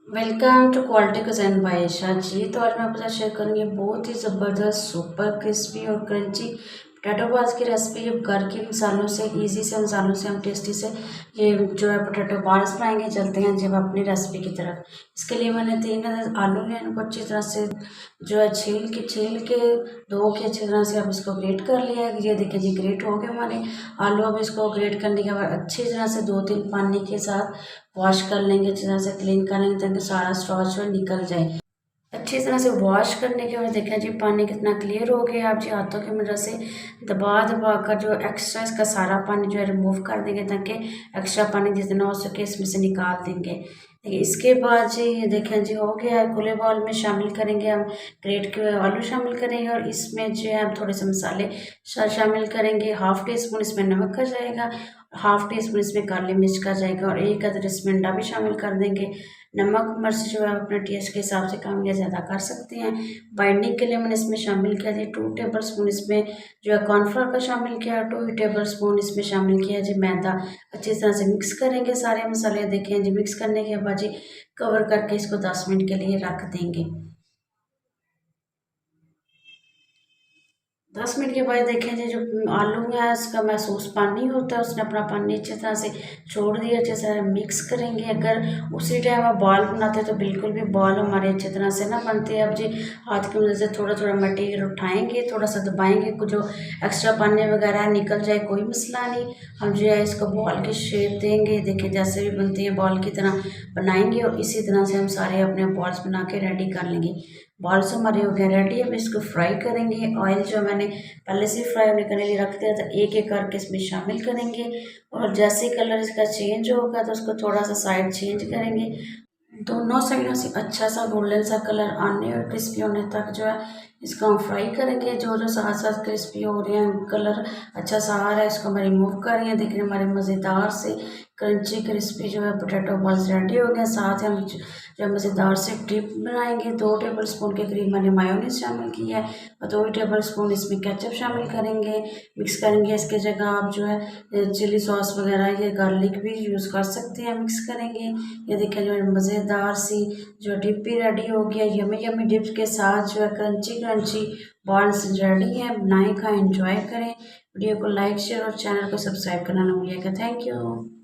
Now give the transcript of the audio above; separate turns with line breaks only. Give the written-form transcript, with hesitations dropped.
Welcome to quality cuisine by Ayesha ji. तो आज मैं आपके साथ शेयर करूँगी बहुत ही ज़बरदस्त सुपर क्रिस्पी और क्रंची पोटैटो बॉल्स की रेसिपी। ये घर के मसालों से इजी से मसालों से हम टेस्टी से ये जो है पोटैटो बॉल्स बनाएंगे। चलते हैं जब अपनी रेसिपी की तरफ। इसके लिए मैंने 3 आलू लिए, इनको अच्छी तरह से जो है छील के धो के अच्छी तरह से अब इसको ग्रेट कर लिया है। ये देखिए जी ग्रेट हो गए हमारे आलू। अब इसको ग्रेट करने के बाद अच्छी तरह से 2-3 पानी के साथ वॉश कर लेंगे, अच्छी तरह से क्लीन कर लेंगे ताकि सारा स्टार्च जो निकल जाए। अच्छी तरह से वॉश करने के बाद देखें जी पानी कितना क्लियर हो गया। आप जी हाथों की मदद से दबा दबा कर जो एक्स्ट्रा इसका सारा पानी जो है रिमूव कर देंगे ताकि एक्स्ट्रा पानी जितना हो सके इसमें से निकाल देंगे। देखिए इसके बाद जी ये देखें जी हो गया है। खुले बाउल में शामिल करेंगे हम ग्रेट के आलू शामिल करेंगे और इसमें जो है हम थोड़े से मसाले शामिल करेंगे। हाफ टी स्पून इसमें नमक का जाएगा, हाफ टी स्पून इसमें काली मिर्च का जाएगा और एक अदर इसमें अंडा भी शामिल कर देंगे। नमक मिर्च जो है अपने टेस्ट के हिसाब से कम या ज़्यादा कर सकते हैं। बाइंडिंग के लिए मैंने इसमें शामिल किया जी 2 टेबल स्पून इसमें जो है कॉर्नफ्लोर का शामिल किया, 2 टेबल स्पून इसमें शामिल किया जी मैदा। अच्छी तरह से मिक्स करेंगे सारे मसाले। देखें जी मिक्स करने के बाद जी कवर करके इसको 10 मिनट के लिए रख देंगे। 10 मिनट के बाद देखें जी जो आलू है उसका महसूस पानी होता है, उसने अपना पानी अच्छी तरह से छोड़ दिया। अच्छे से मिक्स करेंगे। अगर उसी टाइम आप बॉल बनाते हैं तो बिल्कुल भी बॉल हमारे अच्छी तरह से ना बनते हैं। अब जी हाथ की मदद से थोड़ा थोड़ा मटेरियल उठाएंगे, थोड़ा सा दबाएंगे, कुछ जो एक्स्ट्रा पानी वगैरह निकल जाए कोई मसला नहीं। हम जो है इसको बॉल की शेप देंगे। देखिए जैसे भी बनती है बॉल की तरह बनाएंगे और इसी तरह से हम सारे अपने बॉल्स बना के रेडी कर लेंगे। बॉल्स हमारे हो गए रेडी। अब इसको फ्राई करेंगे। ऑयल जो मैंने पहले से फ्राई होने के लिए रख दिया था एक एक करके इसमें शामिल करेंगे और जैसे ही कलर इसका चेंज होगा तो उसको थोड़ा सा साइड चेंज करेंगे। दोनों साइडों से अच्छा सा गोल्डन सा कलर आने और क्रिस्पी होने तक जो है इसको हम फ्राई करेंगे। जो जो साथ साथ क्रिस्पी हो रहे हैं, कलर अच्छा सा आ रहा है, इसको हम रिमूव कर रहे हैं। देखिए हमारे मज़ेदार से क्रंची क्रिस्पी जो है पोटैटो बॉल्स रेडी हो गए। साथ हम जो मज़ेदार से डिप बनाएंगे। 2 टेबल स्पून के करीब मैंने मायोनीज शामिल किया है और 2 टेबल स्पून इसमें केचप शामिल करेंगे। मिक्स करेंगे। इसके जगह आप जो है चिली सॉस वगैरह या गार्लिक भी यूज़ कर सकते हैं। मिक्स करेंगे। ये देखिए जो मज़ेदार सी जो डिप भी रेडी हो गया। यमी यमी डिप के साथ जो है क्रंची क्रंची बॉल्स रेडी है। बनाएं, खाएं, एंजॉय करें। वीडियो को लाइक शेयर और चैनल को सब्सक्राइब करना ना भूलिएगा। Thank you.